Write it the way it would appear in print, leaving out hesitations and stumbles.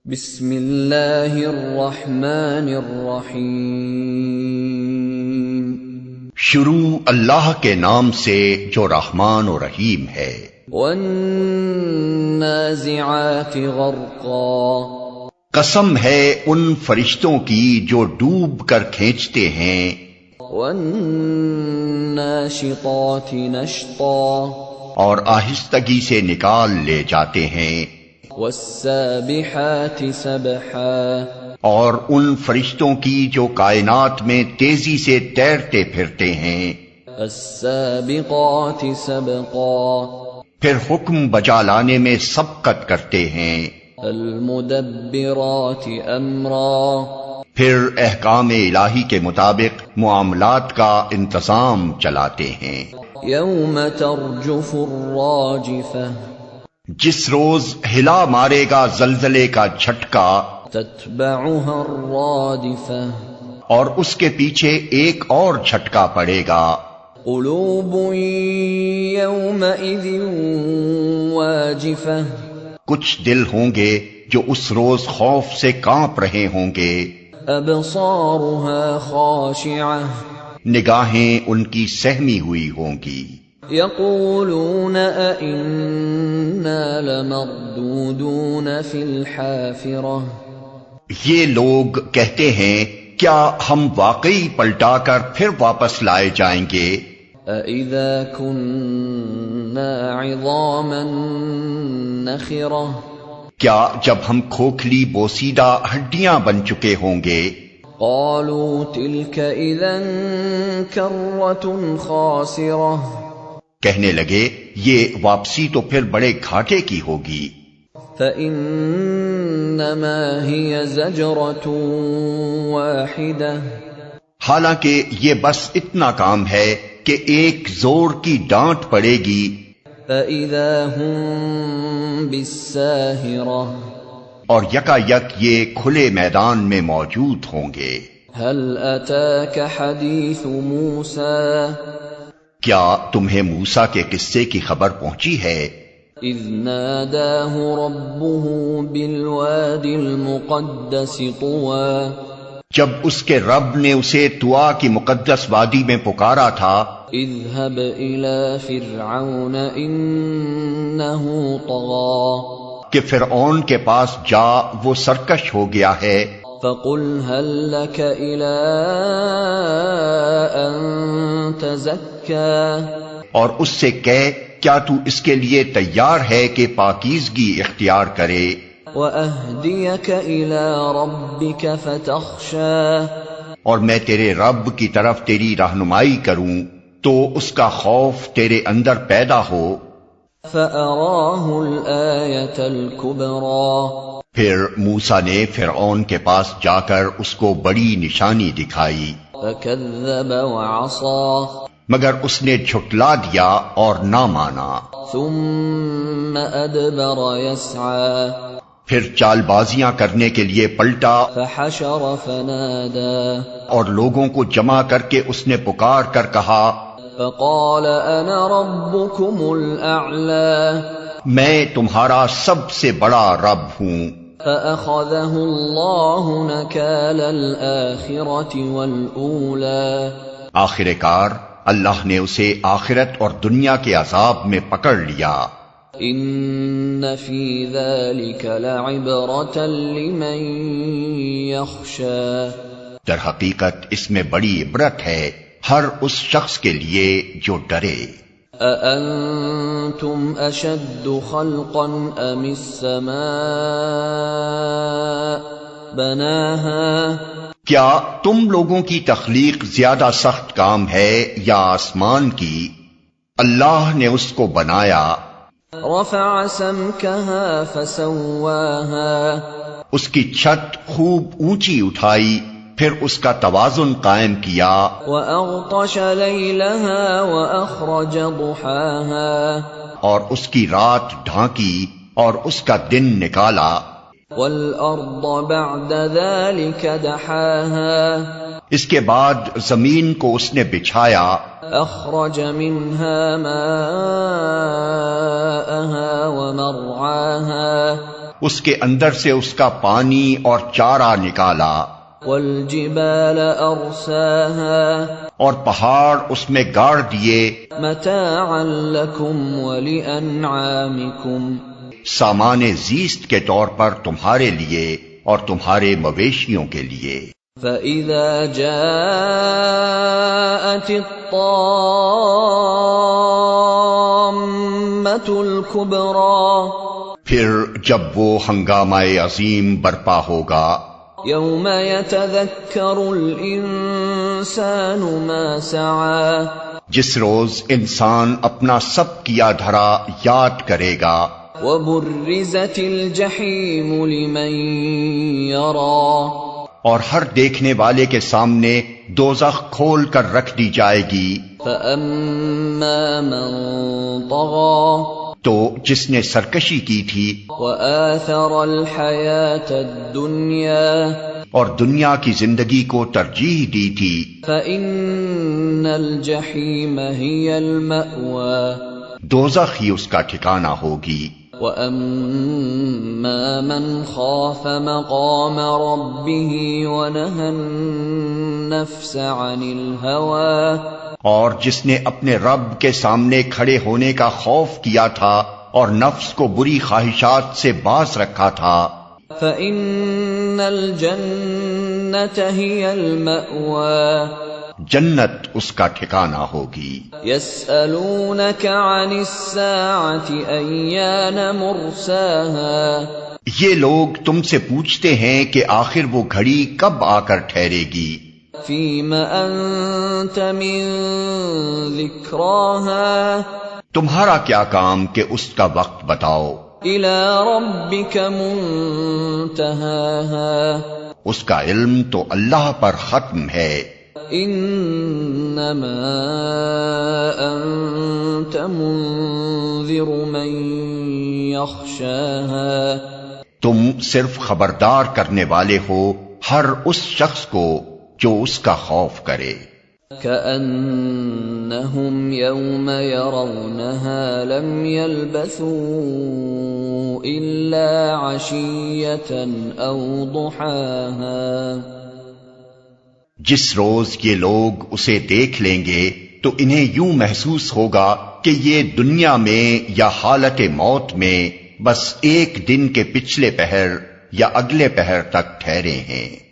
بسم اللہ الرحمن الرحیم۔ شروع اللہ کے نام سے جو رحمان و رحیم ہے۔ والنازعات غرقا، قسم ہے ان فرشتوں کی جو ڈوب کر کھینچتے ہیں۔ والناشطات نشطا، اور آہستگی سے نکال لے جاتے ہیں۔ والسابحات سبحا، اور ان فرشتوں کی جو کائنات میں تیزی سے تیرتے پھرتے ہیں۔ السابقات سبقا، پھر حکم بجا لانے میں سبقت کرتے ہیں۔ المدبرات امرا، پھر احکام الہی کے مطابق معاملات کا انتظام چلاتے ہیں۔ یوم ترجف الراجفہ، جس روز ہلا مارے گا زلزلے کا جھٹکا، تتبعها الرادفہ، اور اس کے پیچھے ایک اور جھٹکا پڑے گا۔ قلوب یومئذ واجفہ، کچھ دل ہوں گے جو اس روز خوف سے کانپ رہے ہوں گے۔ ابصارها خاشعہ، نگاہیں ان کی سہمی ہوئی ہوں گی۔ یقولون ائنا لمردودون فی الحافرہ، یہ لوگ کہتے ہیں کیا ہم واقعی پلٹا کر پھر واپس لائے جائیں گے؟ اَإِذَا كُنَّا عِظَامًا نَخِرَةً، کیا جب ہم کھوکھلی بوسیدہ ہڈیاں بن چکے ہوں گے؟ قالوا تلك اذا كرة خاسرة، کہنے لگے یہ واپسی تو پھر بڑے گھاٹے کی ہوگی۔ فإنما هي زجرة واحدة، حالانکہ یہ بس اتنا کام ہے کہ ایک زور کی ڈانٹ پڑے گی، فإذا هم بالساهرة، اور یکا یک یہ کھلے میدان میں موجود ہوں گے۔ هل أتاك حديث موسى، کیا تمہیں موسیٰ کے قصے کی خبر پہنچی ہے؟ اذ ناداه ربه بالواد المقدس طوى، جب اس کے رب نے اسے طوا کی مقدس وادی میں پکارا تھا، اذهب إلى فرعون إنه طغى، کہ فرعون کے پاس جا وہ سرکش ہو گیا ہے۔ فقل هل لك إلى أن تزكى، اور اس سے کہہ کیا تو اس کے لیے تیار ہے کہ پاکیزگی اختیار کرے؟ وأهديك إلى ربك فتخشى، اور میں تیرے رب کی طرف تیری رہنمائی کروں تو اس کا خوف تیرے اندر پیدا ہو۔ فأراه الآية الكبرى، پھر موسیٰ نے فرعون کے پاس جا کر اس کو بڑی نشانی دکھائی، فكذب وعصى، مگر اس نے جھٹلا دیا اور نہ مانا۔ ثم أدبر يسعى، پھر چال بازیاں کرنے کے لیے پلٹا، فحشر فنادى، اور لوگوں کو جمع کر کے اس نے پکار کر کہا، فقال أنا ربكم الأعلى، میں تمہارا سب سے بڑا رب ہوں۔ فأخذه الله نكال الآخرة والأولى، آخر کار اللہ نے اسے آخرت اور دنیا کے عذاب میں پکڑ لیا۔ إن في ذلك لعبرة لمن يخشى، در حقیقت اس میں بڑی عبرت ہے ہر اس شخص کے لیے جو ڈرے۔ أأنتم أشد خلقا أم السماء بناها، کیا تم لوگوں کی تخلیق زیادہ سخت کام ہے یا آسمان کی؟ اللہ نے اس کو بنایا، رفع سمكها فسواها، اس کی چھت خوب اونچی اٹھائی، پھر اس کا توازن قائم کیا، وأغطش ليلها وأخرج ضحاها، اور اس کی رات ڈھانکی اور اس کا دن نکالا، والأرض بعد ذلك دحاها، اس کے بعد زمین کو اس نے بچھایا، أخرج منها ماءها ومرعاها، اس کے اندر سے اس کا پانی اور چارہ نکالا، والجبال أرساها اور پہاڑ اس میں گاڑ دیے، متاعا لكم ولأنعامكم سامان زیست کے طور پر تمہارے لیے اور تمہارے مویشیوں کے لیے۔ فَإِذَا جَاءَتِ الطَّامَّةُ الْكُبْرَى پھر جب وہ ہنگامہ عظیم برپا ہوگا، يَوْمَ يَتَذَكَّرُ الْإِنسَانُ مَا سَعَى جس روز انسان اپنا سب کیا دھرا یاد کرے گا، وَبُرِّزَتِ الْجَحِيمُ لِمَن يَرَى اور ہر دیکھنے والے کے سامنے دوزخ کھول کر رکھ دی جائے گی۔ فَأَمَّا مَن طَغَى تو جس نے سرکشی کی تھی وَآثَرَ الْحَيَاةَ الدُّنْيَا اور دنیا کی زندگی کو ترجیح دی تھی، فَإِنَّ الْجَحِيمَ هِيَ الْمَأْوَى دوزخ ہی اس کا ٹھکانہ ہوگی۔ وَأَمَّا مَنْ خَافَ مَقَامَ رَبِّهِ وَنَهَى النَّفْسَ عَنِ الْهَوَى اور جس نے اپنے رب کے سامنے کھڑے ہونے کا خوف کیا تھا اور نفس کو بری خواہشات سے باز رکھا تھا، فَإِنَّ الْجَنَّةَ هِيَ الْمَأْوَى جنت اس کا ٹھکانہ ہوگی۔ يَسْأَلُونَكَ عَنِ السَّاعَةِ أَيَّانَ مُرْسَاهَا یہ لوگ تم سے پوچھتے ہیں کہ آخر وہ گھڑی کب آ کر ٹھہرے گی، فِيمَ أَنْتَ مِنْ ذِكْرَاهَا تمہارا کیا کام کہ اس کا وقت بتاؤ، إِلَى رَبِّكَ مُنْتَهَاهَا اس کا علم تو اللہ پر ختم ہے۔ إِنَّمَا أَنْتَ مُنْذِرُ مَنْ يَخْشَاهَا تم صرف خبردار کرنے والے ہو ہر اس شخص کو جو اس کا خوف کرے۔ كَأَنَّهُمْ يَوْمَ يَرَوْنَهَا لَمْ يَلْبَثُوا إِلَّا عَشِيَّةً أَوْ ضُحَاهَا جس روز یہ لوگ اسے دیکھ لیں گے تو انہیں یوں محسوس ہوگا کہ یہ دنیا میں یا حالت موت میں بس ایک دن کے پچھلے پہر یا اگلے پہر تک ٹھہرے ہیں۔